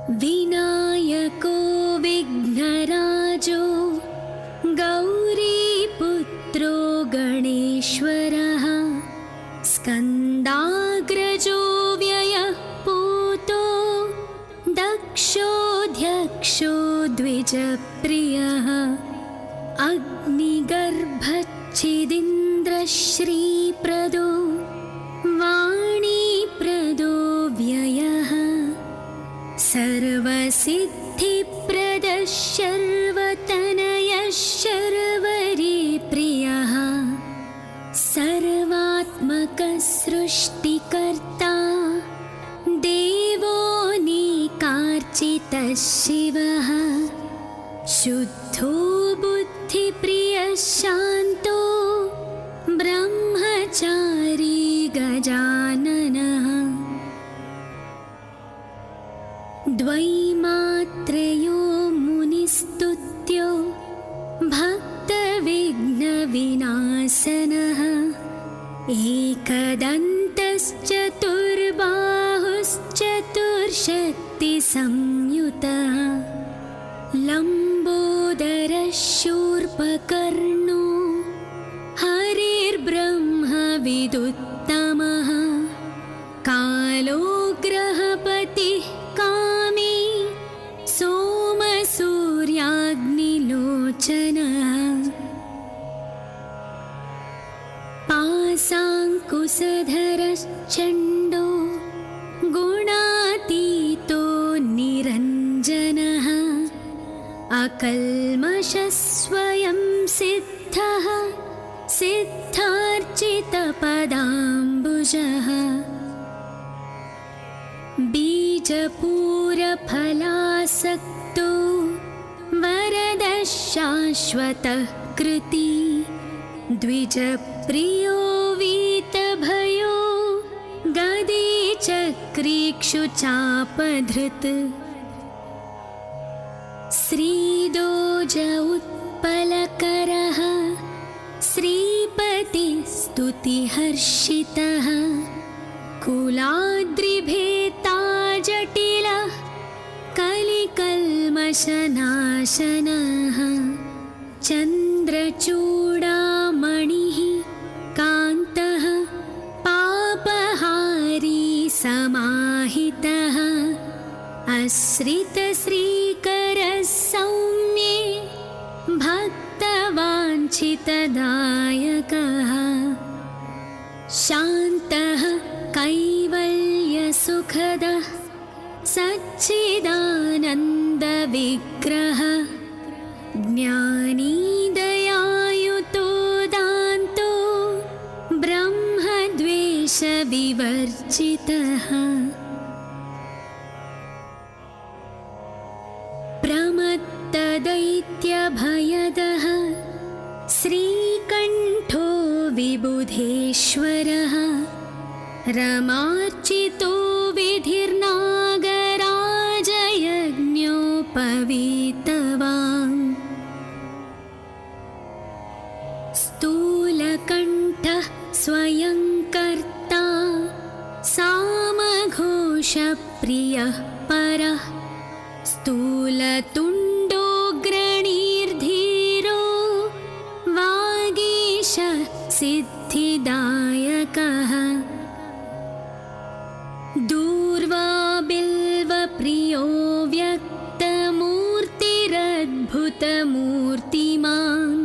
विनायको विघ्नराजो गौरीपुत्रो गणेश्वरः स्कन्दाग्रजो व्ययः पूतो दक्षोऽध्यक्षो द्विजप्रियः अग्निगर्भच्छिदिन्द्रश्रीप्रदो वाणीप्रदो व्ययः सर्वसिद्धिप्रदः शर्वतनयः शर्वरीप्रियः सर्वात्मकः सृष्टिकर्ता देवोऽनेकार्चितः शिवः शुद्धो बुद्धिप्रियः शान्तो ब्रह्मचारी गजाननः द्वैमात्रेयो मुनिस्तुत्यो भक्तविघ्नविनाशनः एकदन्तश्चतुर्बाहुश्चतुर्शक्तिसंयुतः लम्बोदरः शूर्पकर्णो हरिर्ब्रह्मविदुत्तमः कालो ग्रहपतिः कामी सोमसूर्याग्निलोचनः पाशाङ्कुशधरश्चण्डो गुणातीतो निरञ्जनः अकल्मषः स्वयं सिद्धः सिद्धार्चितपदाम्बुजः बीजपूरफलासक्तो वरदः शाश्वतः कृती द्विजप्रियो वीतभयो गदी चक्रीक्षुचापधृत् श्रीदोज उत्पलकरः श्रीपतिस्तुतिहर्षितः कुलाद्रिभेता जटिलः कलिकल्मषनाशनः चन्द्रचूडामणिः कान्तः पापहारी समाहितः आश्रितश्रीकरः सौम्ये भक्तवाञ्छितदायकः शान्तः कैवल्यसुखदः सच्चिदानन्दविग्रहः ज्ञानी दयायुतो दान्तो ब्रह्मद्वेषविवर्जितः प्रमत्तदैत्यभयदः श्रीकण्ठो विबुधेश्वरः रमार्चितो विधिर्नागराजयज्ञोपवीतवान् स्थूलकण्ठः स्वयं कर्ता सामघोषप्रियः परः स्थूलतुण्डोऽग्रणीर्धीरो वागीशः सिद्धिदायकः दूर्वाबिल्वप्रियो व्यक्तमूर्तिरद्भुतमूर्तिमान्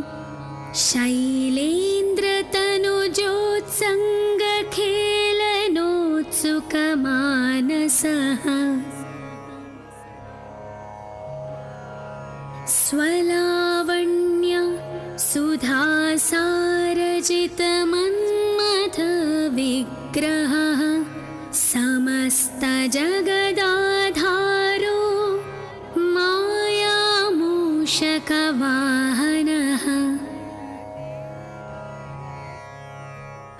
शैलेन्द्रतनुजोत्सङ्गखेलनोत्सुकमानसः स्वलावण्य सुधासारजितमन्मथविग्रहः समस्तजगदाधारो मायामूषकवाहनः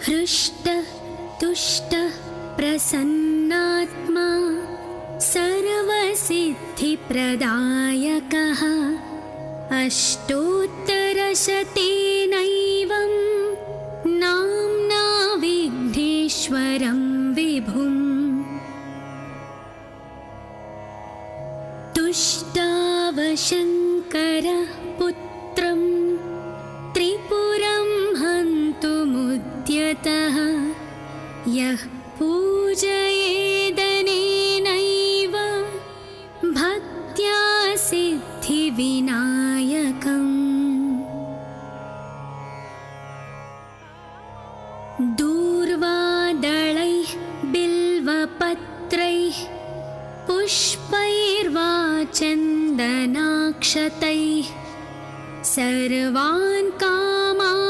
हृष्टः तुष्टः प्रसन्नात्मा सर्वसिद्धिप्रदायकः अष्टोत्तरशतेनैवं नाम्ना विघ्नेश्वरं विभुम् दुष्टावशङ्करः पुत्रं त्रिपुरं हन्तुमुद्यतः यः पूजयेदनेनैव भक्त्या सिद्धिविनायकम् दूर्वादलैः बिल्वपत्रैः पुष्पैर्वा चन्दनाक्षतैः सर्वान् कामानवाप्नोति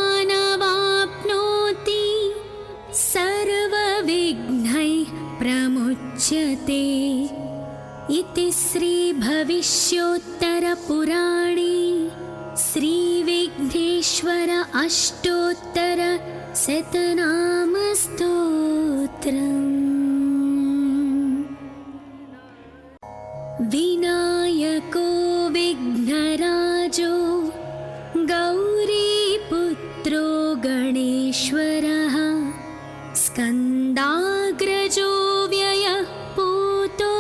सर्वविघ्नैः प्रमुच्यते इति श्रीभविष्योत्तरपुराणे श्रीविघ्नेश्वर अष्टोत्तरशतनामस्तोत्रम्। विनायको विघ्नराजो गौरीपुत्रो गणेश्वरः स्कन्दाग्रजो व्ययः पूतो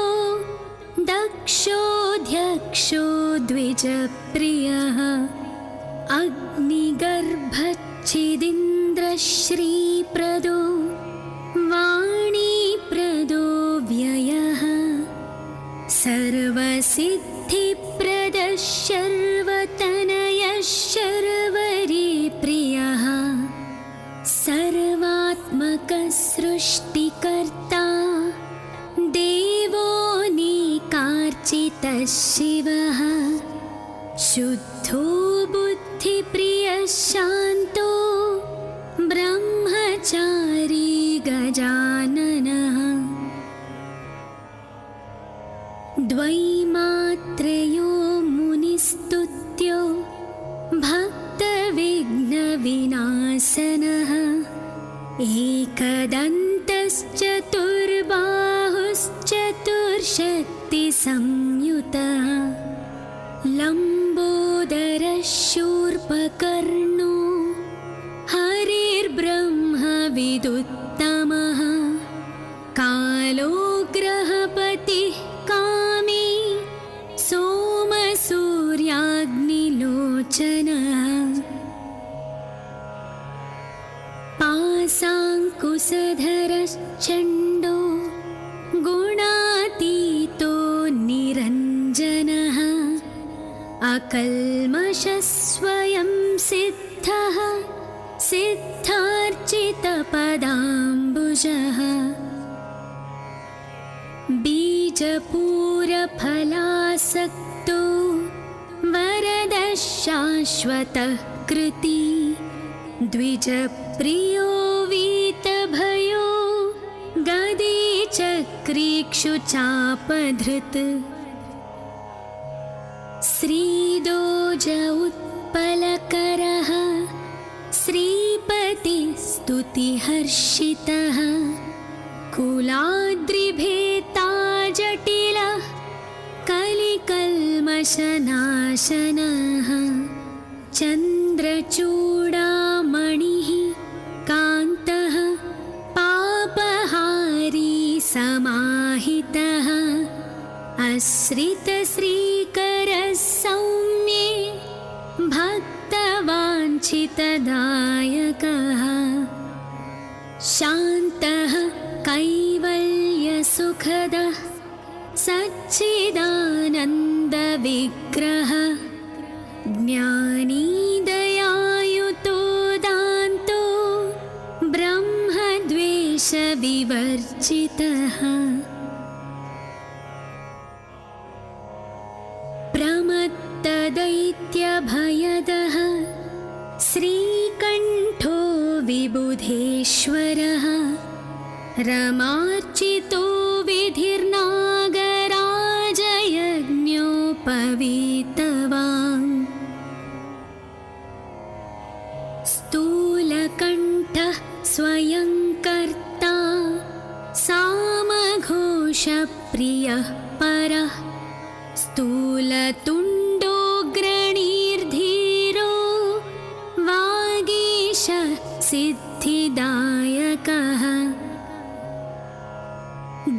दक्षोऽध्यक्षो द्विजप्रियः अग्निगर्भच्छिदिन्द्रश्रीप्रदो वाणीप्रदो व्ययः सर्वसिद्धिप्रदः शर्वतनयः शर्वरीप्रियः सर्वात्मकः सृष्टिकर्ता देवो निकार्चितः शिवः शुद्धो बुद्धिप्रियः शान्तो ब्रह्मचारी गजाननः द्वैमात्रयो मुनिस्तुत्यो भक्तविघ्नविनाशनः एकदन्तश्चतुर्बाहुश्चतुर्शक्तिसंयुतः लम्बोदरः शूर्पकर्णो हरिर्ब्रह्मविदुत्तमः कालो ग्रहपतिः कामी सोमसूर्याग्निलोचनः पाशाङ्कुशधरश्चण्डो गुणातीतो निरञ्जनः अकल्मषः स्वयं सिद्धः सिद्धार्चितपदाम्बुजः बीजपूरफलासक्तो वरदः शाश्वतः कृती द्विजप्रियो वीतभयो गदीचक्रीक्षुचापधृत् श्रीदोज उत्पलकरः श्रीपतिस्तुतिहर्षितः कुलाद्रिभेता जटिलः कलिकल्मषनाशनः चन्द्रचूडामणिः कान्तः पापहारी समाहितः आश्रितश्रीकरः सौम्ये भक्तवाञ्छितदायकः शान्तः कैवल्यसुखदः सच्चिदानन्दविग्रहः ज्ञानी दयायुतो दान्तो ब्रह्मद्वेषविवर्जितः प्रमत्तदैत्यभयदः श्रीकण्ठो विबुधेश्वरः रमार्चितो विधिर्नागराजयज्ञोपवीतवान् स्थूलकण्ठः स्वयं कर्ता सामघोषप्रियः परः स्थूलतुण्डोऽग्रणीर्धीरो वागीश सिद्धिदायकः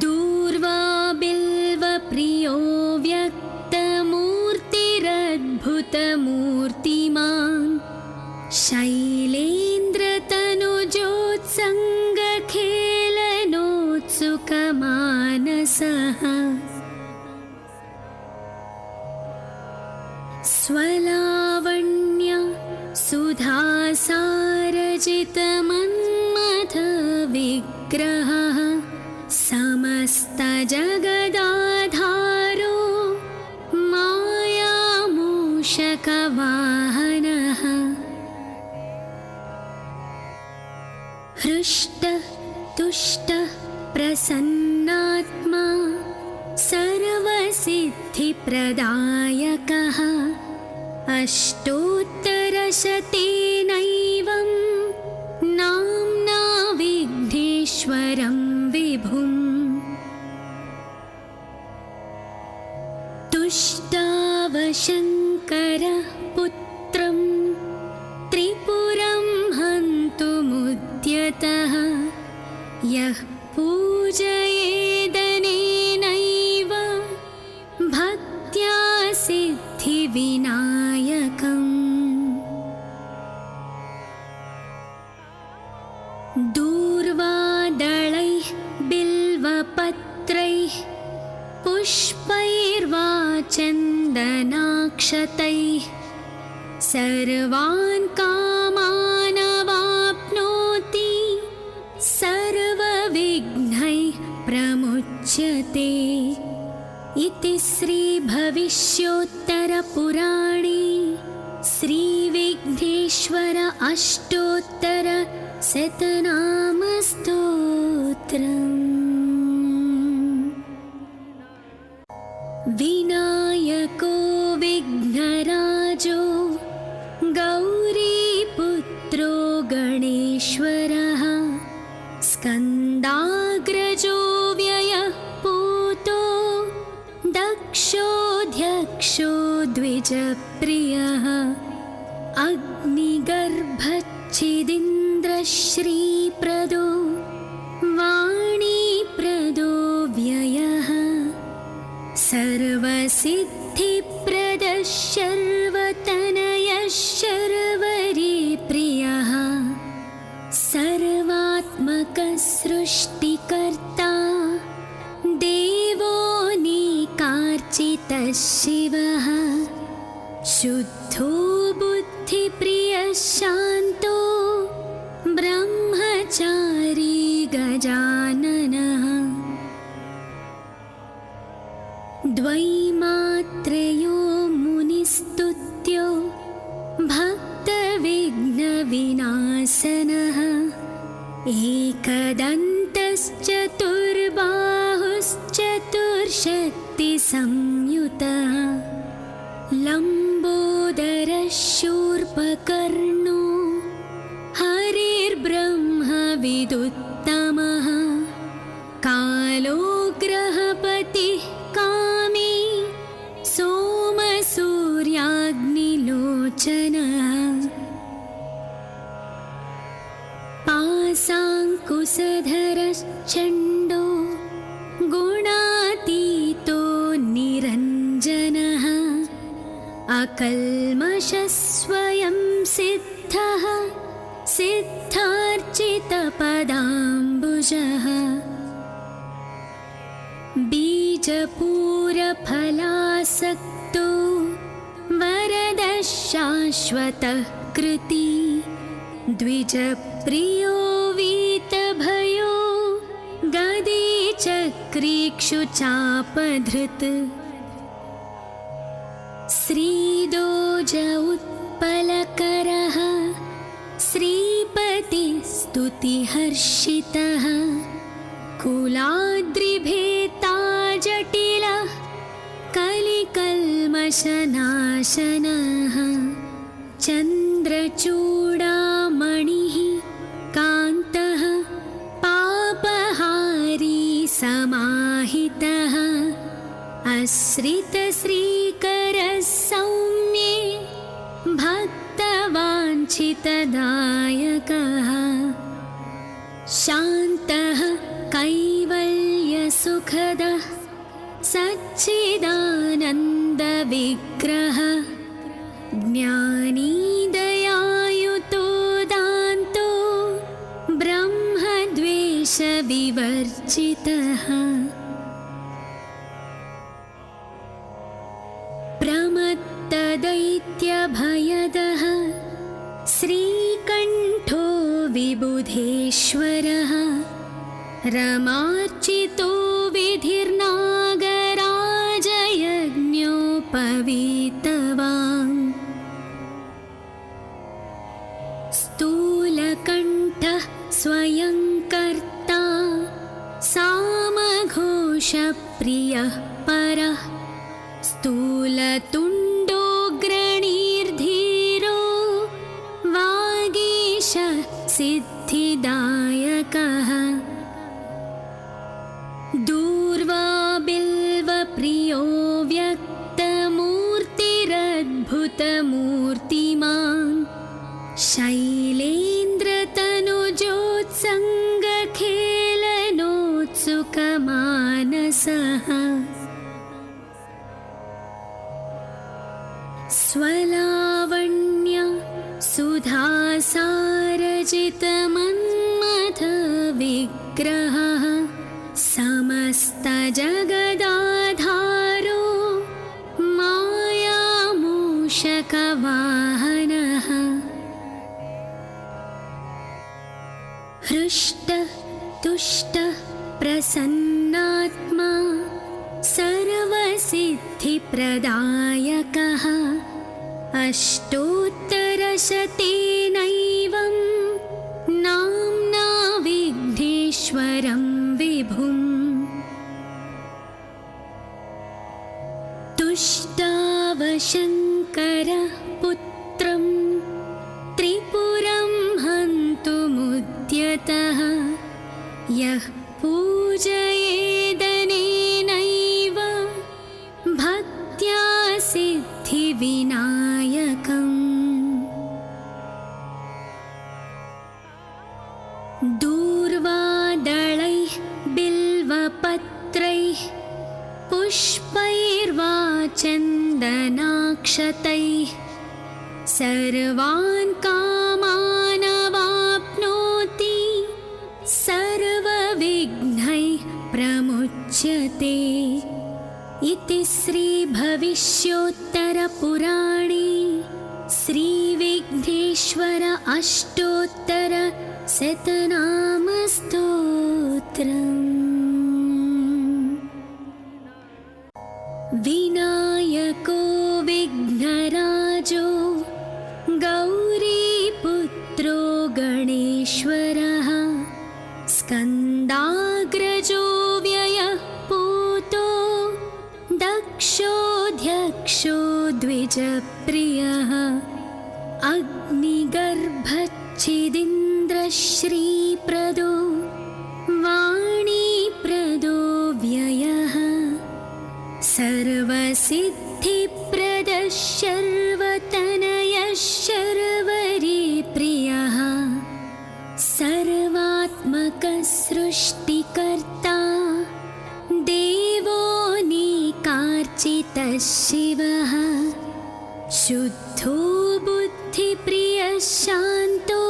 दूर्वा बिल्वप्रियो व्यक्तमूर्तिरद्भुतमूर्तिमान् शैलेन्द्रतनुजोत्सङ्गखेलनोत्सुकमानसः स्वलावण्य सुधासारजितमन्मथविग्रहः समस्तजगदाधारो मायामूषकवाहनः हृष्टः तुष्टः प्रसन्नात्मा सर्वसिद्धिप्रदायकः अष्टोत्तरशतेनैवं नाम्ना विघ्नेश्वरं विभुम् तुष्टावशङ्करः पुत्रं त्रिपुरं हन्तुमुद्यतः यः पूजयेदनेनैव भक्त्या सिद्धिविनायकम् दूर्वादलैः बिल्वपत्रैः पुष्पैर्वा चन्दनाक्षतैः सर्वान् कामानवाप्नोति सर्वविघ्नैः प्रमुच्यते इति श्रीभविष्योत्तरपुराणे श्रीविघ्नेश्वर अष्टोत्तरशतनामस्तोत्रम्। विनायको विघ्नराजो गौरीपुत्रो गणेश्वरः स्कन्दाग्रजो व्ययः पूतो दक्षोऽध्यक्षो द्विजप्रियः अग्निगर्भच्छिदीन्द्रश्रीप्रदो वाणीप्रदो व्ययः सर्वसिद्धिप्रदः शर्वतनयः शर्वरीप्रियः सर्वात्मकः सृष्टिकर्ता देवोऽनेकार्चितः शिवः शुद्धो बुद्धिप्रियः शान्तो ब्रह्मचारी गजाननः द्वैमात्रेयो मुनिस्तुत्यो भक्तविघ्नविनाशनः एकदन्तश्चतुर्बाहुश्चतुर्शक्तिसंयुतः लम्बोदरः शूर्पकर्णो हरिर्ब्रह्मविदुत्तमः कालो ग्रहपतिः कामी सोमसूर्याग्निलोचनः पाशाङ्कुशधरश्चण्डो गुणातीतो निरञ्जनः अकल्मषः स्वयं सिद्धः सिद्धार्चितपदाम्बुजः बीजपूरफलासक्तो वरदः शाश्वतः कृती द्विजप्रियो वीतभयो गदीचक्रीक्षुचापधृत् श्रीदोज उत्पलकरः श्रीपतिस्तुतिहर्षितः कुलाद्रिभेता जटिलः कलिकल्मषनाशनः चन्द्रचूडामणिः कान्तः पापहारी समाहितः आश्रितश्रीकरः सौम्ये भक्तवाञ्छितदायकः शान्तः कैवल्यसुखदः सच्चिदानन्दविग्रह ज्ञानी दयायुतो दान्तो ब्रह्मद्वेषविवर्जितः प्रमत्तदैत्यभयदः श्रीकण्ठो विबुधेश्वरः रमार्चितो विधिर्नागराजयज्ञोपवीतवान् स्थूलकण्ठः स्वयं कर्ता सामघोषप्रियः परः स्थूलतुण्डोऽग्रणीर्धीरो वागीश सिद्धिदायकः दूर्वा बिल्वप्रियो व्यक्तमूर्तिरद्भुतमूर्तिमान् शैलेन्द्रतनुजोत्सङ्गखेलनोत्सुकमानसः स्वलावण्य सुधासारजितमन्मथविग्रहः समस्तजगदाधारो मायामूषकवाहनः हृष्टः तुष्टः प्रसन्नात्मा सर्वसिद्धिप्रदायकः अष्टोत्तरशतेनैवं नाम्ना विघ्नेश्वरं विभुम् तुष्टावशङ्करः पुत्रं त्रिपुरं हन्तुमुद्यतः यः पूजयेदनेनैव भक्त्या सिद्धिविनायकम् दूर्वादलैः बिल्वपत्रैः पुष्पैर्वा चन्दनाक्षतैः सर्वान् कामानवाप्नोति सर्वविघ्नैः प्रमुच्यते इति श्रीभविष्योत्तरपुराणे श्रीविघ्नेश्वर अष्टोत्तरशतनामस्तोत्रम्। विनायको विघ्नराजो गौरीपुत्रो गणेश्वरः स्कन्दाग्रजो व्ययः पूतो दक्षोऽध्यक्षो द्विजप्रियः अग्निगर्भच्छिदीन्द्रश्रीप्रदो वाणीप्रदो व्ययः सर्वसिद्धिप्रदः शर्वतनयः शर्वरीप्रियः सर्वात्मकः सृष्टिकर्ता देवो नेकार्चितः शिवः शुद्धो बुद्धिप्रियः शान्तो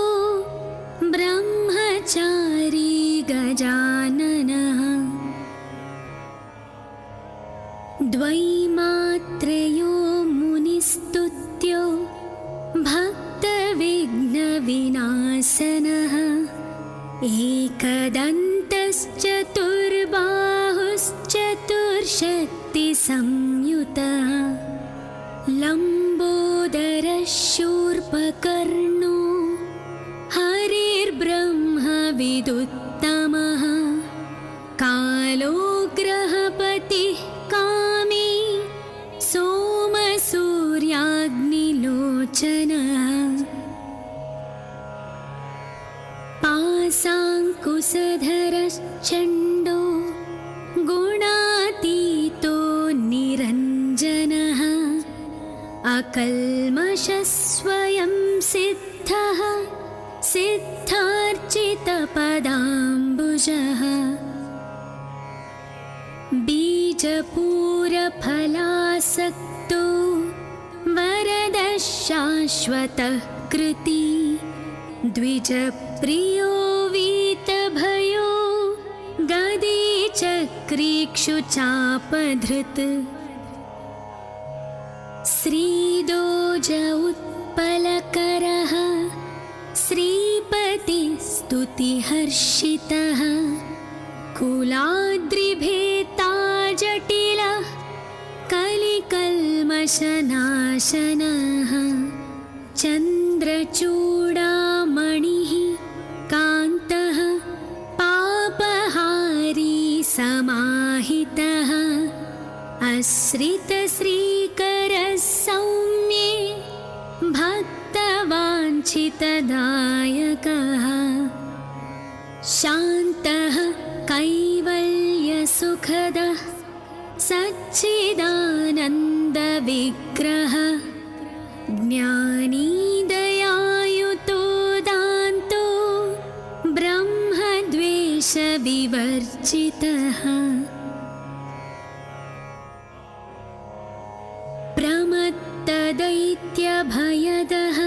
ब्रह्मचारी गजाननः द्वैमात्रयो मुनिस्तुत्यो भक्तविघ्नविनाशनः एकदन्तश्चतुर्बाहुश्चतुर्शक्तिसंयुतः लम्बोदरः शूर्पकर्णो हरिर्ब्रह्मविदुत्तमः कालो ग्रहपतिः कामी सोमसूर्याग्निलोचनः पाशाङ्कुशधरश्चण्डो गुणातीतो निरञ्जनः अकल्मषः स्वयं सिद्धः सिद्धार्चितपदाम्बुजः बीज बीजपूरफलासक्तो वरदः शाश्वतः कृती द्विजप्रियो वीतभयो गदी चक्रीक्षुचापधृत् श्रीदोज उत्पलकरः श्रीपतिस्तुतिहर्षितः कुलाद्रिभेता जटिलः कलिकल्मषनाशनः चन्द्रचूडामणिः कान्तः पापहारी समाहितः आश्रितश्रीकरः सौम्ये भक्तवाञ्छितदायकः शान्तः कैवल्यसुखदः सच्चिदानन्दविग्रहः ज्ञानी दयायुतो दान्तो ब्रह्मद्वेषविवर्जितः प्रमत्तदैत्यभयदः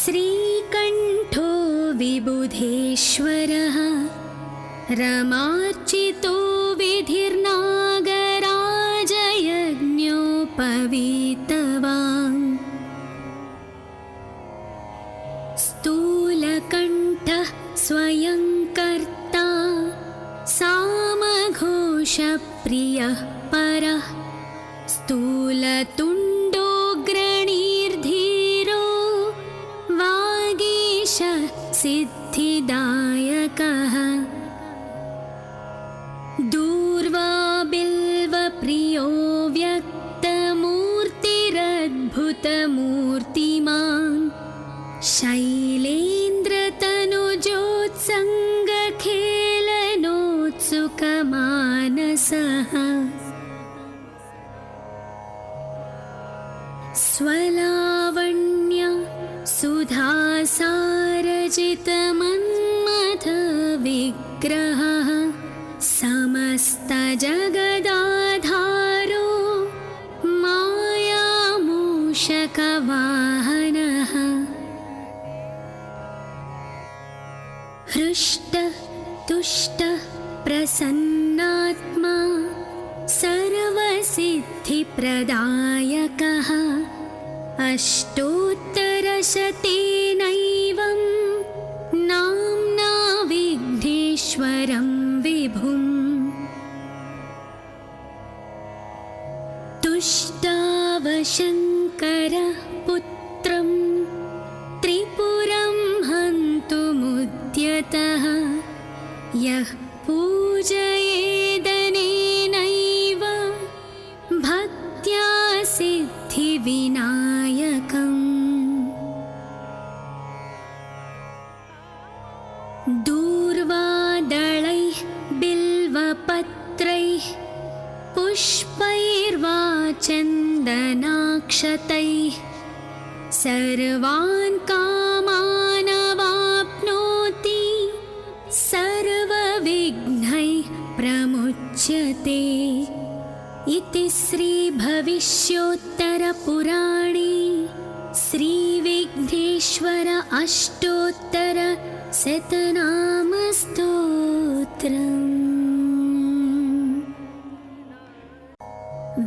श्रीकण्ठो विबुधेश्वरः रमार्चितो विधिर्नागराजयज्ञोपवीतवान् स्थूलकण्ठः स्वयं कर्ता सामघोषप्रियः परः स्थूलतुण्डोऽग्रणीर्धीरो वागीशः सिद्धिदायकः दूर्वाबिल्वप्रियो व्यक्तमूर्तिरद्भुतमूर्तिमान् शैलेन्द्रतनुजोत्सङ्गखेलनोत्सुकमानसः स्वलावण्य सुधासारजितमन्मथविग्रहः समस्तजगदाधारो मायामूषकवाहनः हृष्टः तुष्टः प्रसन्नात्मा सर्वसिद्धिप्रदायकः अष्टोत्तरशतेनैवं नाम्ना विघ्नेश्वरं विभुम् तुष्टावशङ्करः पुत्रं त्रिपुरं हन्तुमुद्यतः यः पूजयेदनेनैव भक्त्या सिद्धिविनायकम् दूर्वादलैः बिल्वपत्रैः पुष्पैर्वा चन्दनाक्षतैः सर्वान् कामानवाप्नोति सर्वविघ्नैः प्रमुच्यते इति श्रीभविष्योत्तरपुराणे श्रीविघ्नेश्वर अष्टोत्तरशतनामस्तोत्रम्।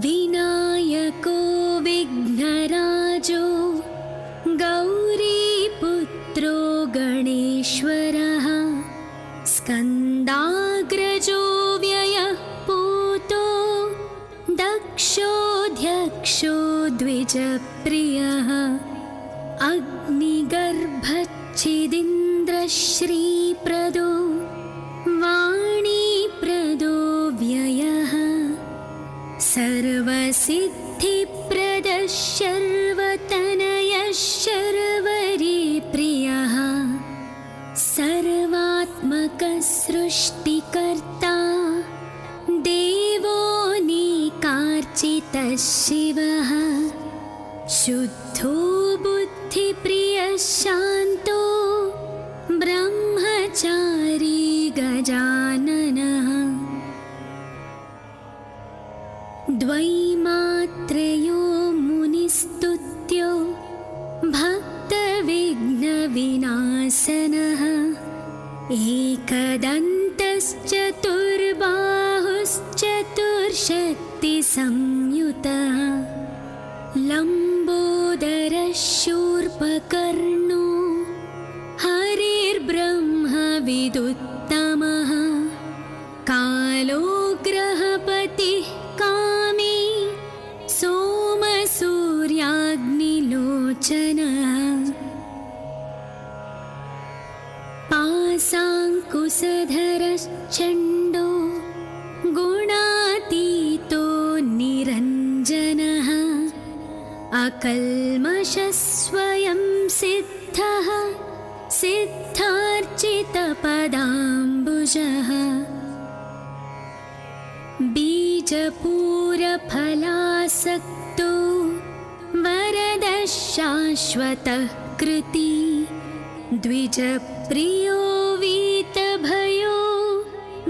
विनायको विघ्नराजो गौरीपुत्रो गणेश्वरः स्कन्दाग्रजो व्ययः पूतो दक्षोऽध्यक्षो द्विजप्रियः अग्निगर्भच्छिदीन्द्रश्रीप्रदो वाणीप्रदो व्ययः सर्वसिद्धिप्रदः शर्वतनयः शर्वरीप्रियः सर्वात्मकः सृष्टिकर्ता देवो निकार्चितः शिवः शुद्धो बुद्धिप्रियः शान्तो ब्रह्मचारी गजाननः तापत्रयो मुनिस्तुत्यो भक्तविघ्नविनाशनः एकदन्तश्चतुर्बाहुश्चतुर्शक्तिसंयुतः लम्बोदरशूर्पकर्णो हरिर्ब्रह्मविदुत्तमः कालो ग्रहपतिः कामी सोमसूर्याग्निलोचनः पाशाङ्कुशधरश्चण्डो गुणातीतो निरञ्जनः अकल्मषस्वयं सिद्धः सिद्धार्चितपदाम्बुजः बीजपूरफलासक्तो वरदः शाश्वतः कृती द्विजप्रियो वीतभयो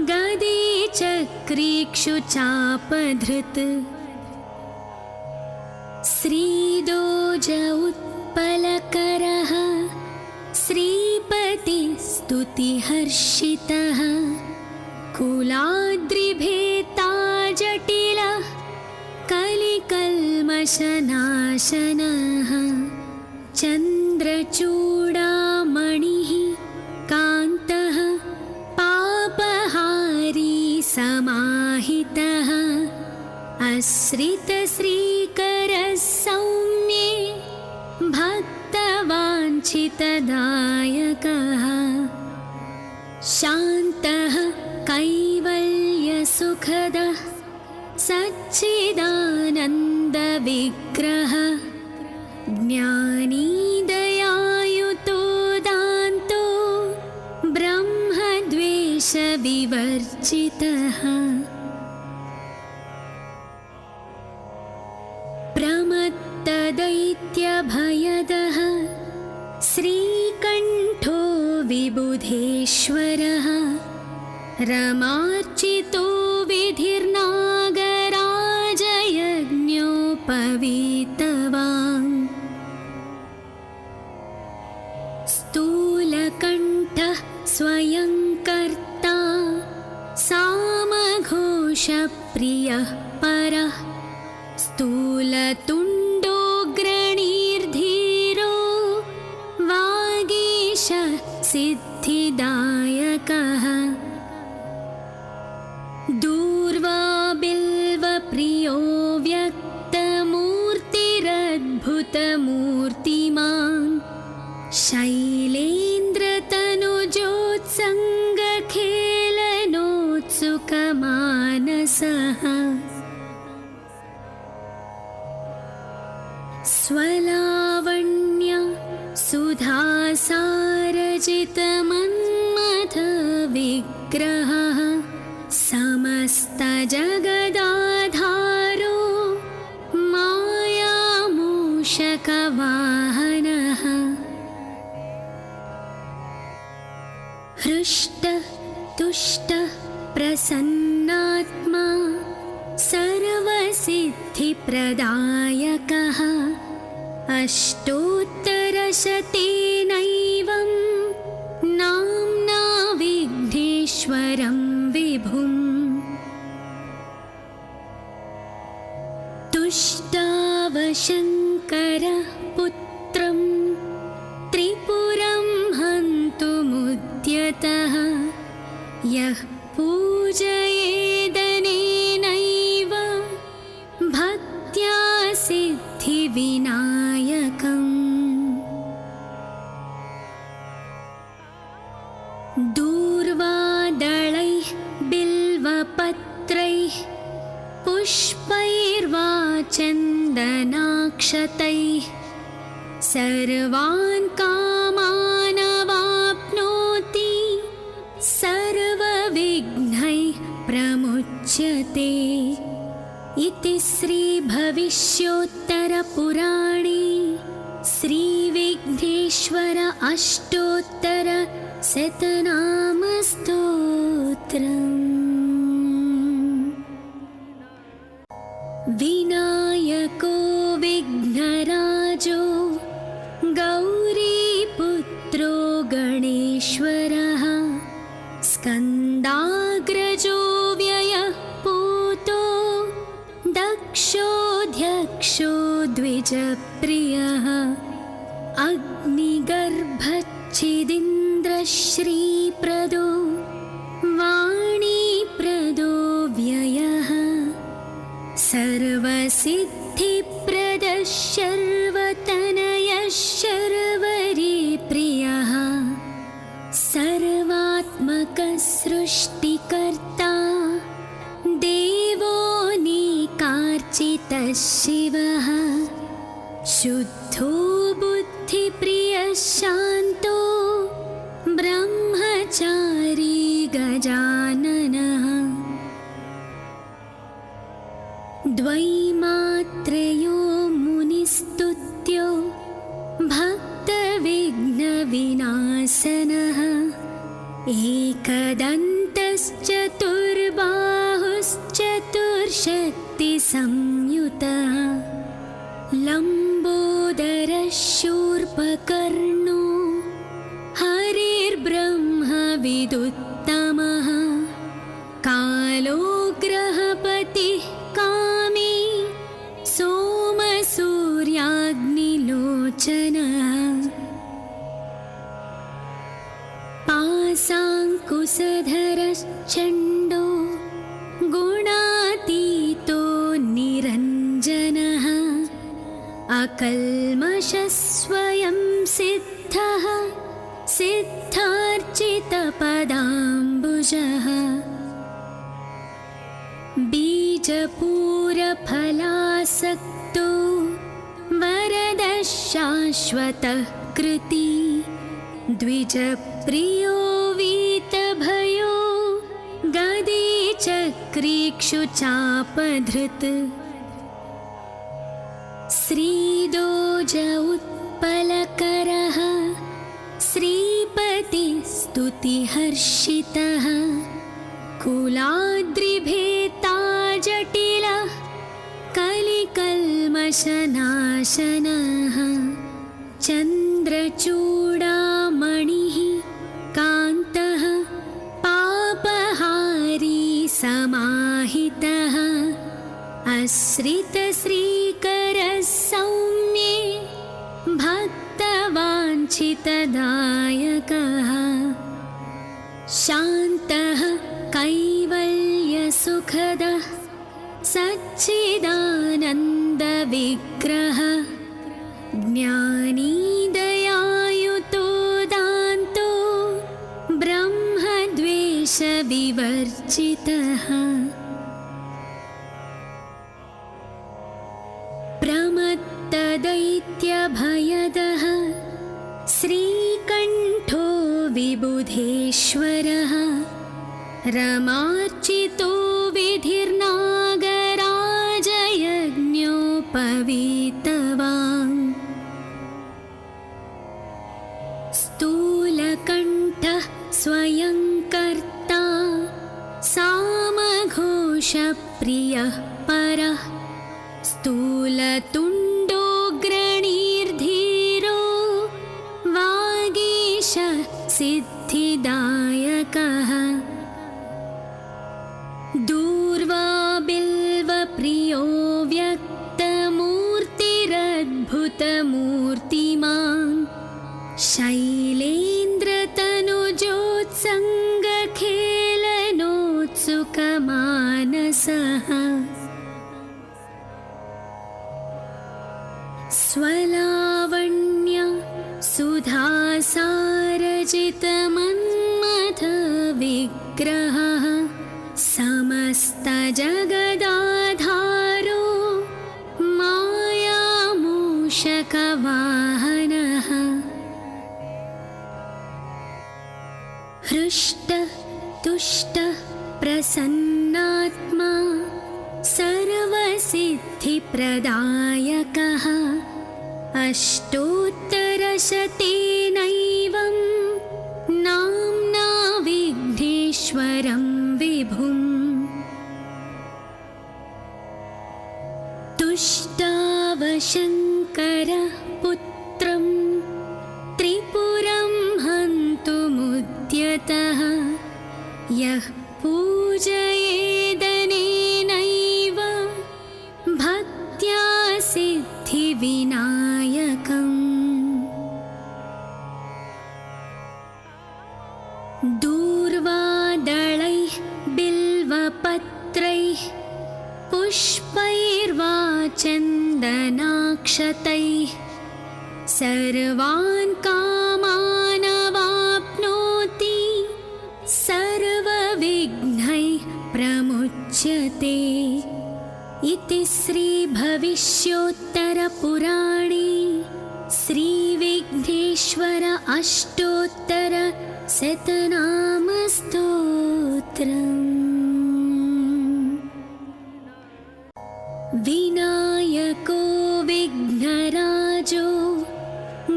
गदीचक्रीक्षुचापधृत् श्रीदोज उत्पलकरः श्रीपतिस्तुतिहर्षितः कुलाद्रिभेता जटिलः कलिकल्मषनाशनः चन्द्रचूडामणिः कान्तः पापहारी समाहितः आश्रितश्रीकरः सौम्ये भक्तवाञ्छितदायकः शान्तः कैवल्यसुखदः सच्चिदानन्दविग्रहः ज्ञानी दयायुतो दान्तो ब्रह्मद्वेषविवर्जितः प्रमत्तदैत्यभयदः श्रीकण्ठो विबुधेश्वरः रमार्चितो विधिर्नागराजयज्ञोपवीतवान् स्थूलकण्ठः स्वयं कर्ता सामघोषप्रियः परः स्थूलतुण्डोऽग्रणीर्धीरो वागीश सिद्धिदायकः दूर्वाबिल्वप्रियो व्यक्तमूर्तिरद्भुतमूर्तिमान् शैलेन्द्रतनुजोत्सङ्गखेलनोत्सुकमानसः स्वलावण्य सुधासारजितमन्मथविग्रहः समस्तजगदाधारो मायामूषकवाहनः हृष्टः तुष्टः प्रसन्नात्मा सर्वसिद्धिप्रदायकः अष्टोत्तरशतेनैवं नाम्ना विघ्नेश्वरं विभुम् तुष्टावशङ्करः पुत्रं त्रिपुरं हन्तुमुद्यतः यः पूजयेदनेनैव भक्त्या सिद्धिविनायकम् दूर्वादलैः बिल्वपत्रैः पुष्पैर्वा चन्दनाक्षतैः सर्वान् कामानवाप्नोति सर्वविघ्नैः प्रमुच्यते इति श्रीभविष्योत्तरपुराणे श्रीविघ्नेश्वर अष्टोत्तरशतनामस्तोत्रम् विनायको विघ्नराजो गौरीपुत्रो गणेश्वरः स्कन्दाग्रजो व्ययः पूतो दक्षोऽध्यक्षो द्विजप्रियः अग्निगर्भच्छिदिन्द्रश्रीप्रदो वाणीप्रदो व्ययः सर्वसिद्धिप्रदः शर्वतनयः शर्वरीप्रियः सर्वात्मकः सृष्टिकर्ता देवोऽनेकार्चितः शिवः शुद्धो बुद्धिप्रियः शान्तो ब्रह्मचारी गजाननः द्वैमात्रयो मुनिस्तुत्यो भक्तविघ्नविनाशनः एकदन्तश्चतुर्बाहुश्चतुर्शक्तिसंयुतः लम्बोदरः शूर्पकर्णो हरिर्ब्रह्मविदुत्तमः कालो ग्रहपतिः कामी सोमसूर्याग्निलोचनः पाशाङ्कुशधरश्चण्डो गुणातीतो निरञ्जनः अकल्मषः स्वयं सिद्धः सिद्धार्चितपदाम्बुजः बीजपूरफलासक्तो वरदः शाश्वतः कृती द्विजप्रियो वीतभयो गदी चक्रीक्षुचापधृत् श्रीदोज उत्पलकरः श्रीपतिस्तुतिहर्षितः कुलाद्रिभेता जटिलः कलिकल्मषनाशनः चन्द्रचूडामणिः कान्तः पापहारी समाहितः आश्रितश्रीकरः सौम्ये भक्तवाञ्छितदायकः शान्तः कैवल्यसुखदः सच्चिदानन्दविग्रहः ज्ञानी दयायुतो दान्तो ब्रह्मद्वेषविवर्जितः प्रमत्तदैत्यभयदः श्रीकण्ठो विबुधेश्वरः रमार्चितो विधिर्नागराजयज्ञोपवीतवान् स्थूलकण्ठः स्वयं कर्ता सामघोषप्रियः परः स्थूलतुण्डोऽग्रणीर्धीरो वागीशः सिद्धिदायकः दूर्वाबिल्वप्रियो व्यक्तमूर्तिरद्भुतमूर्तिमान् शैलेन्द्रतनुजोत्सङ्गखेलनोत्सुकमानसः स्वलावण्य सुधासारजितमन्मथविग्रहः समस्तजगदाधारो मायामूषकवाहनः हृष्टः तुष्टः प्रसन्नात्मा सर्वसिद्धिप्रदायकः अष्टोत्तरशतेनैवं नाम्ना विघ्नेश्वरं विभुम् शिवशङ्करः पुत्रं त्रिपुरं हन्तुमुद्यतः यः पूजयेदनेनैव भक्त्या सिद्धिविनायकम् दूर्वादलैः बिल्वपत्रैः पुष्पैर्वा चन्दनाक्षतैः सर्वान् कामानवाप्नोति सर्वविघ्नैः प्रमुच्यते इति श्रीभविष्योत्तरपुराणे श्रीविघ्नेश्वर अष्टोत्तरशतनामस्तोत्रम्। विनायको विघ्नराजो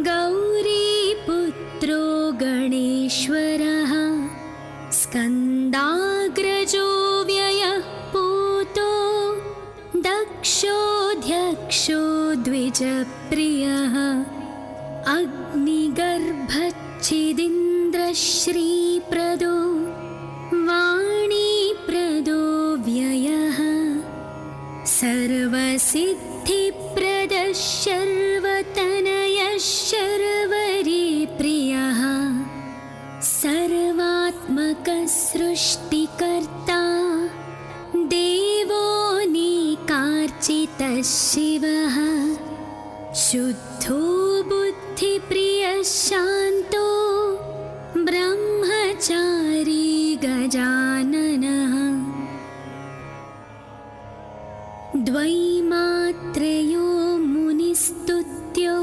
गौरीपुत्रो गणेश्वरः स्कन्दाग्रजो व्ययः पूतो दक्षोऽध्यक्षो द्विजप्रियः अग्निगर्भच्छिदीन्द्रश्रीप्रदो वाणीप्रदो व्ययः सर्वसिद्धिप्रदः शर्वतनयः शर्वरीप्रियः सर्वात्मकः सृष्टिकर्ता देवो निकार्चितः शिवः शुद्धो बुद्धिप्रियः शान्तो ब्रह्मचारी गजाननः द्वैमात्रयो मुनिस्तुत्यो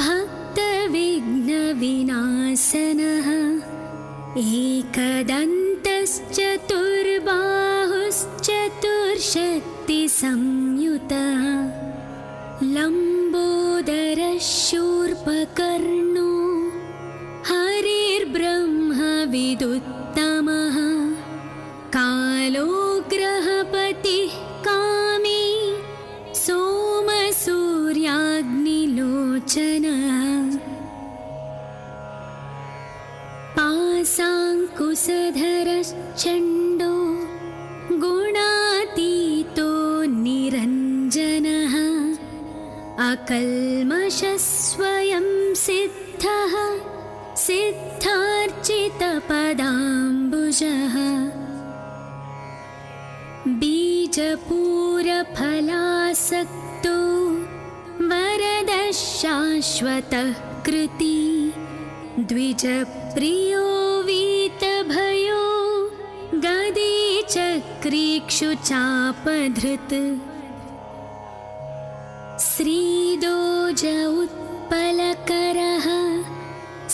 भक्तविघ्नविनाशनः एकदन्तश्चतुर्बाहुश्चतुर्शक्तिसंयुतः लम्बोदरः शूर्पकर्णो हरिर्ब्रह्मविदुत्तमः कालो ग्रहपतिः कामी सोमसूर्याग्निलोचनः पाशाङ्कुशधरश्चण्डो गुणातीतो निरञ्जनः अकल्मषः स्वयं सिद्धः सिद्धार्चितपदाम्बुजः बीजपूरफलासक्तो वरदः शाश्वतः कृती द्विजप्रियो वीतभयो गदीचक्रीक्षुचापधृत् श्रीदोज उत्पलकरः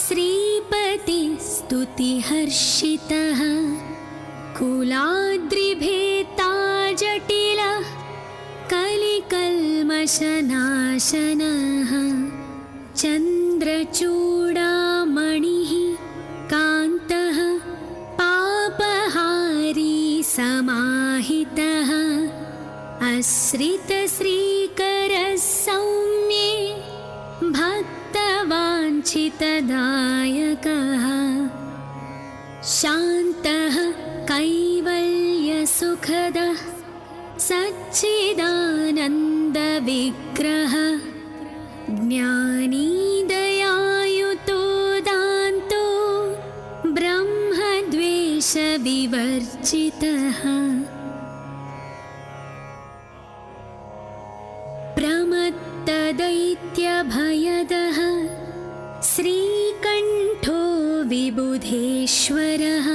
श्रीपतिस्तुतिहर्षितः कुलाद्रिभेता जटिलः कलिकल्मषनाशनः चन्द्रचूडामणिः कान्तः पापहारी समाहितः आश्रितश्रीकरः सौम्ये भक्तवाञ्छितदायकः शान्तः कैवल्यसुखदः सच्चिदानन्दविग्रहः ज्ञानी दयायुतो दान्तो ब्रह्मद्वेषविवर्जितः प्रमत्तदैत्यभयदः श्रीकण्ठो विबुधेश्वरः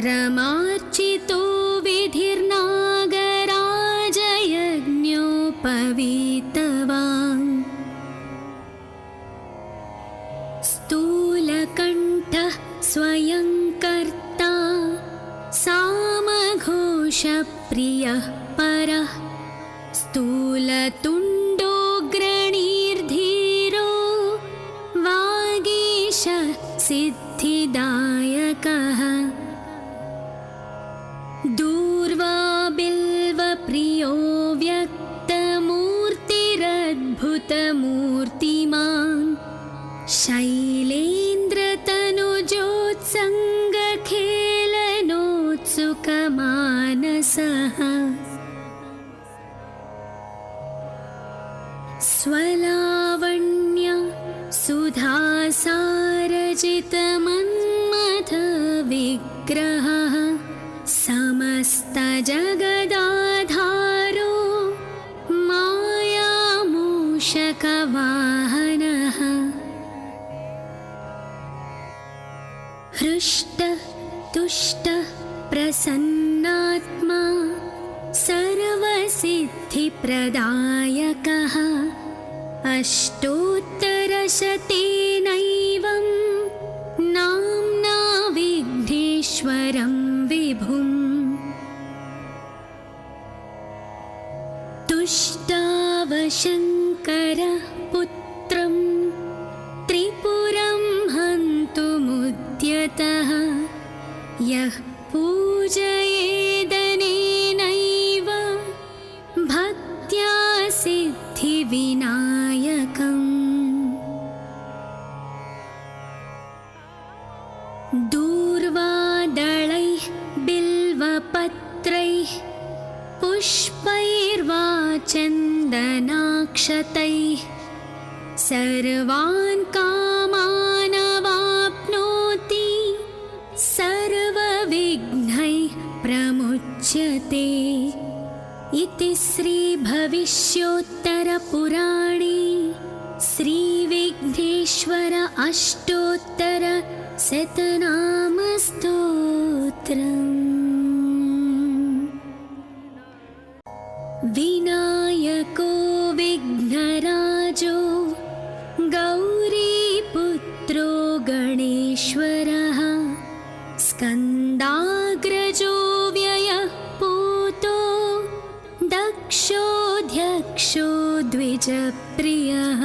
रमार्चितो विधिर्नागराजयज्ञोपवीतवान् स्थूलकण्ठः स्वयं कर्ता सामघोषप्रियः परः स्थूलतुण्डोऽग्रणीर्धीरो वागीश सिद्धिदायकः दूर्वा बिल्वप्रियो व्यक्तमूर्ति अद्भुतमूर्तिमान् शैलेन्द्रतनुजोत्सङ्गखेलनोत्सुकमानसः स्वलावण्य सुधासारजितमन्मथविग्रहः समस्तजगदाधारो मायामूषकवाहनः हृष्टः तुष्टः प्रसन्नात्मा सर्वसिद्धिप्रदायकः अष्टोत्तरशतेनैवं नाम्ना विघ्नेश्वरं विभुम् तुष्टावशङ्करः पुत्रं त्रिपुरं हन्तुमुद्यतः यः पूजयेदनेनैव भक्त्या सिद्धिविनायकम् दूर्वादलैः बिल्वपत्रैः पुष्पैर्वा चन्दनाक्षतैः सर्वान् कामानवाप्नोति सर्वविघ्नैः प्रमुच्यते इति श्रीभविष्योत्तरपुराणे श्रीविघ्नेश्वर अष्टोत्तरशतनामस्तोत्रम्। विनायको विघ्नराजो गौरीपुत्रो गणेश्वरः स्कन्दाग्रजो व्ययः पूतो दक्षोऽध्यक्षो द्विजप्रियः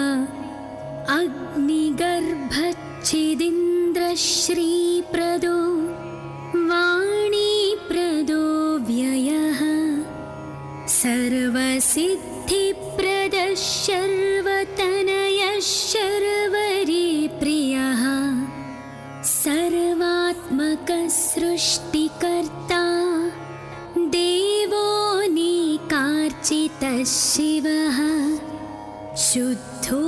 अग्निगर्भच्छिदीन्द्रश्रीप्रदो वाणीप्रदो व्ययः सर्वसिद्धिप्रदः शर्वतनयः शर्वरीप्रियः सर्वात्मकः सृष्टिकर्ता देवोऽनेकार्चितः शिवः शुद्धो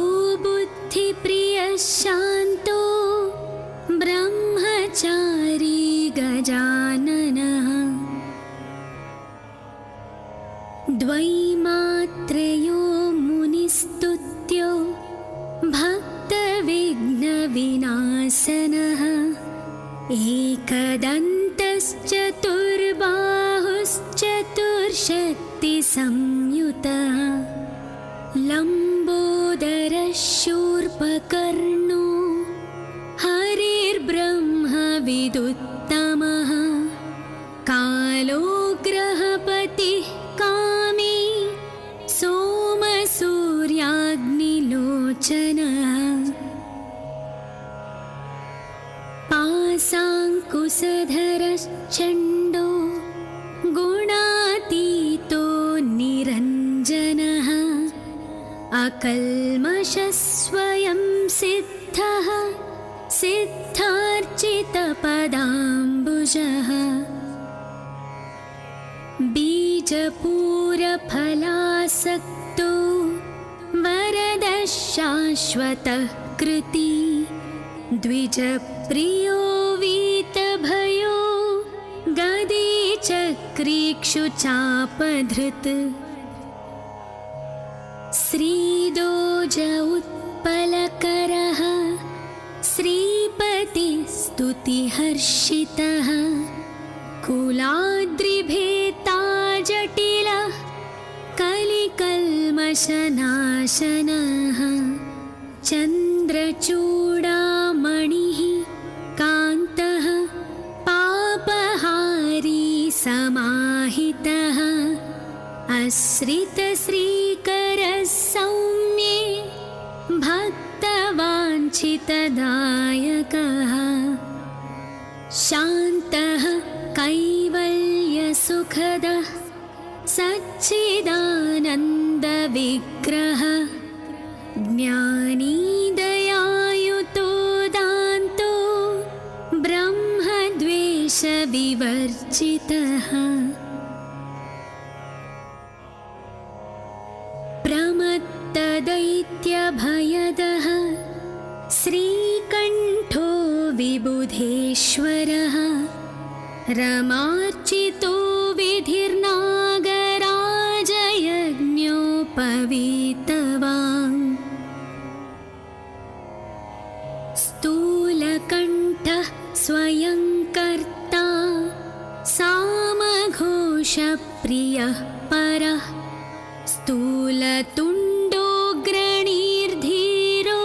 बुद्धिप्रियः शान्तो ब्रह्मचारी गजाननः द्वैमात्रयो मुनिस्तुत्यो भक्तविघ्नविनाशनः एकदन्तश्चतुर्बाहुश्चतुर्शक्तिसंयुतः लम्बोदरः शूर्पकर्णो हरिर्ब्रह्मविदुत्तमः कालो ग्रहपतिः कामी सोमसूर्याग्निलोचनः पाशाङ्कुशधरश्चण्डो गुणातीतो निरञ्जनः अकल्मषः स्वयं सिद्धः सिद्धार्चितपदाम्बुजः बीजपूरफलासक्तो वरदः शाश्वतः कृती द्विजप्रियो वीतभयो गदीचक्रीक्षुचापधृत् श्रीदोज उत्पलकरः श्रीपतिस्तुतिहर्षितः कुलाद्रिभेता जटिलः कलिकल्मषनाशनः चन्द्रचूडामणिः कान्तः पापहारी समाहितः आश्रितश्रीकरः सौम्ये भक्तवाञ्छितदायकः शान्तः कैवल्यसुखदः सच्चिदानन्दविग्रहः ज्ञानी दयायुतो दान्तो ब्रह्मद्वेषविवर्जितः प्रमत्तदैत्यभयदः श्रीकण्ठो विबुधेश्वरः रमार्चितो विधिर्नागराजयज्ञोपवीतवान् स्थूलकण्ठः स्वयं कर्ता सामघोषप्रियः परः स्थूलतुण्डोऽग्रणीर्धीरो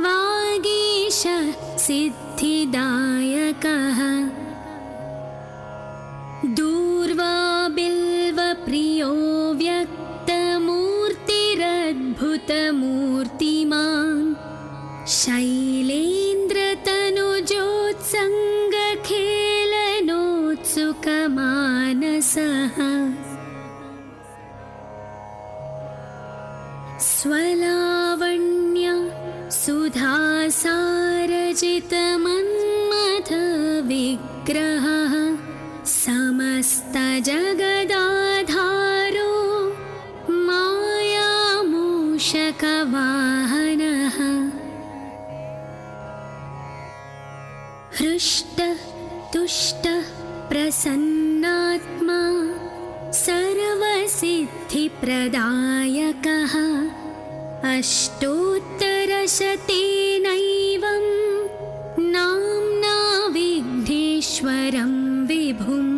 वागीश सिद्धिदायकः दूर्वा बिल्वप्रियो व्यक्तमूर्तिरद्भुतमूर्तिमान् शैलेन्द्रतनुजोत्सङ्गखेलनोत्सुकमानसः स्वलावण्य सुधासारजितमन्मथविग्रहः समस्तजगदाधारो मायामूषकवाहनः हृष्टः तुष्टः प्रसन्नात्मा सर्वसिद्धिप्रदायकः अष्टोत्तरशतेनैवं नाम्ना विघ्नेश्वरं विभुम्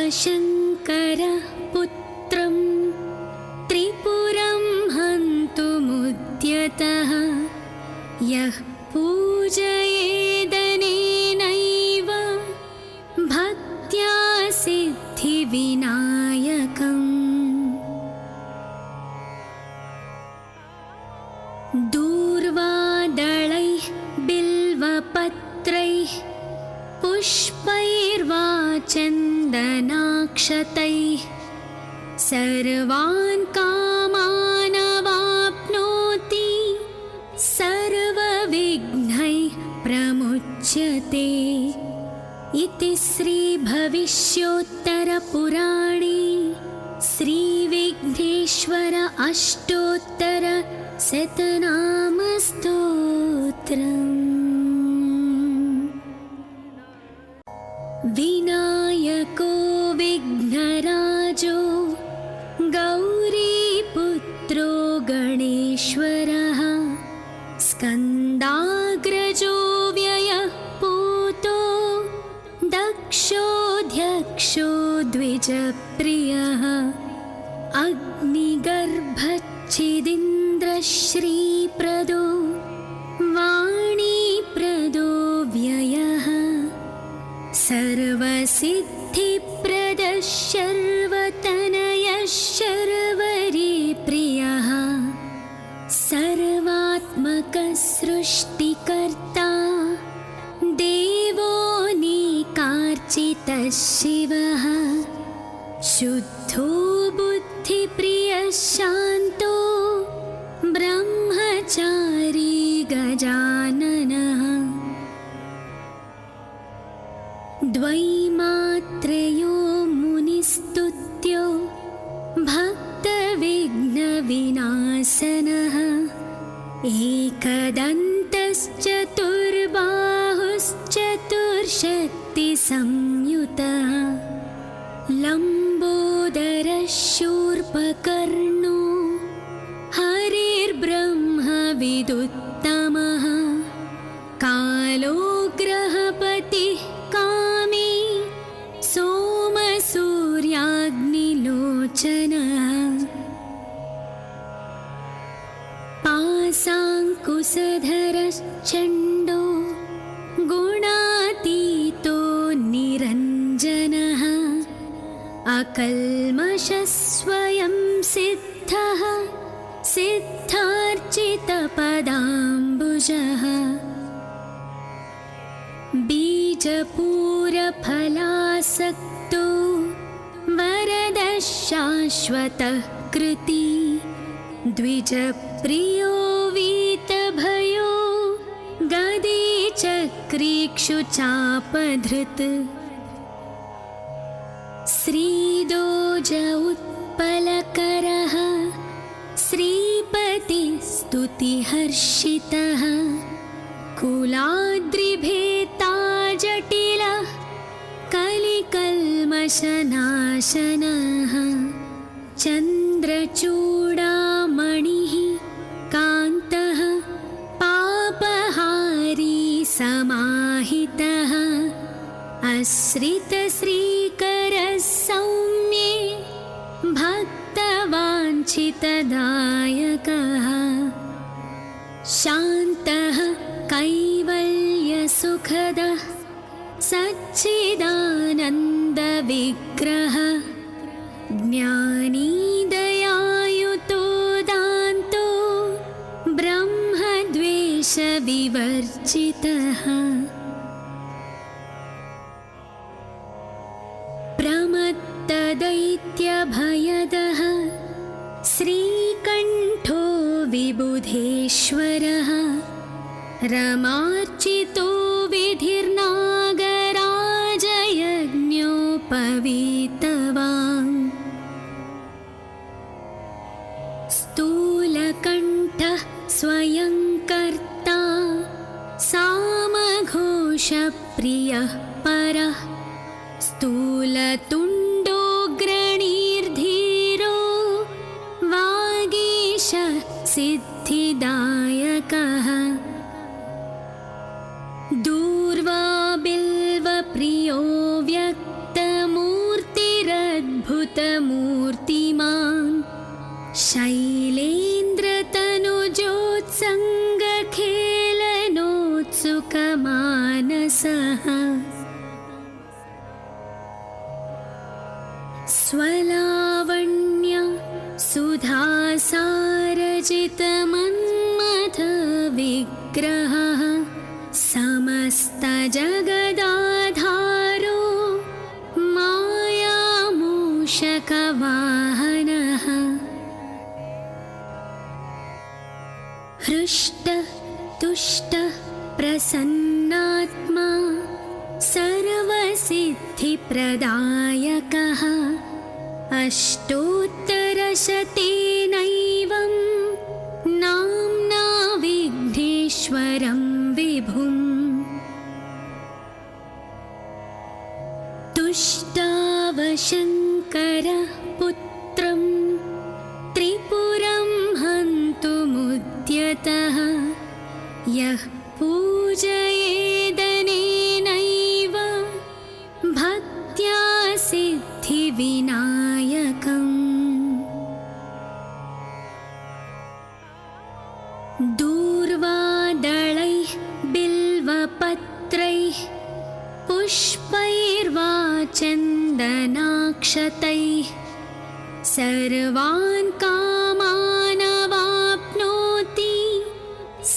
तुष्टावशङ्करः पुत्रं त्रिपुरं हन्तुमुद्यतः यः पूजयेदनेनैव भक्त्या सिद्धिविनायकम् दूर्वादलैः बिल्वपत्रैः पुष्पैर्वा चन्दनाक्षतैः सर्वान् कामानवाप्नोति सर्वविघ्नैः प्रमुच्यते इति श्रीभविष्योत्तरपुराणे श्रीविघ्नेश्वर अष्टोत्तरशतनामस्तोत्रम्। विनायको विघ्नराजो गौरीपुत्रो गणेश्वरः स्कन्दाग्रजो व्ययः पूतो दक्षोऽध्यक्षो द्विजप्रियः अग्निगर्भच्छिदीन्द्रश्रीप्रदो वाणीप्रदो व्ययः सर्वसिद्धिप्रदः शर्वतनयः शर्वरीप्रियः सर्वात्मकः सृष्टिकर्ता देवोऽनेकार्चितः शिवः शुद्धो बुद्धिप्रियः शान्तो ब्रह्मचारी गजाननः द्वैमात्रयो मुनिस्तुत्यो भक्तविघ्नविनाशनः एकदन्तश्चतुर्बाहुश्चतुर्शक्तिसंयुतः लम्बोदरः शूर्पकर्णो हरिर्ब्रह्मविदुत्तमः कालो ग्रहपतिः कामी सोमसूर्याग्निलोचनः पाशाङ्कुशधरश्चण्डो गुणातीतो निरञ्जनः अकल्मषः स्वयं सिद्धः सिद्धार्चितपदाम्बुजः बीजपूरफलासक्तो वरदः शाश्वतः कृति द्विजप्रियो वीतभयो गदे चक्रीक्षुचापधृत् श्रीदोज उत्पलकरः श्रीपतिस्तुतिहर्षितः कुलाद्रिभेता जटिलः कलिकल्मषनाशनः चन्द्रचूडामणिः कान्तः पापहारी समाहितः आश्रितश्रीकरः सौम्ये भक्तवाञ्छितदायकः शान्तः कैवल्यसुखदः सच्चिदानन्दविग्रहः ज्ञानी दयायुतो दान्तो ब्रह्मद्वेषविवर्जितः प्रमत्तदैत्यभयदः श्रीकण्ठो विबुधेश्वरः रमार्चितो विधिर्नागराजयज्ञोपवीतवान् स्थूलकण्ठः स्वयं कर्ता सामघोषप्रियः परः स्थूलतुण्डोऽग्रणीर्धीरो वागीश सिद्धिदायकः दूर्वाबिल्वप्रियो व्यक्तमूर्तिरद्भुतमूर्तिमान् शैलेन्द्रतनुजोत्सङ्गखेलनोत्सुकमानसः स्वलावण्य सुधासारजितमन्मथविग्रहः समस्तजगदाधारो मायामूषकवाहनः हृष्टः तुष्टः प्रसन्नात्मा सर्वसिद्धिप्रदायकः अष्टोत्तरशतेनैवं नाम्ना विघ्नेश्वरं विभुम् तुष्टावशङ्करः पुत्रं त्रिपुरं हन्तुमुद्यतः यः पूजयेदनेनैव भक्त्या सिद्धिविनायकम् दूर्वादलैः बिल्वपत्रैः पुष्पैर्वा चन्दनाक्षतैः सर्वान् कामानवाप्नोति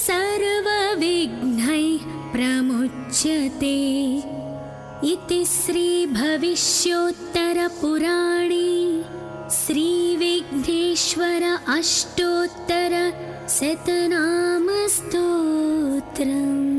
सर्वविघ्नैः प्रमुच्यते इति श्रीभविष्योत्तरपुराणे श्रीविघ्नेश्वर अष्टोत्तरशतनामस्तोत्रम्।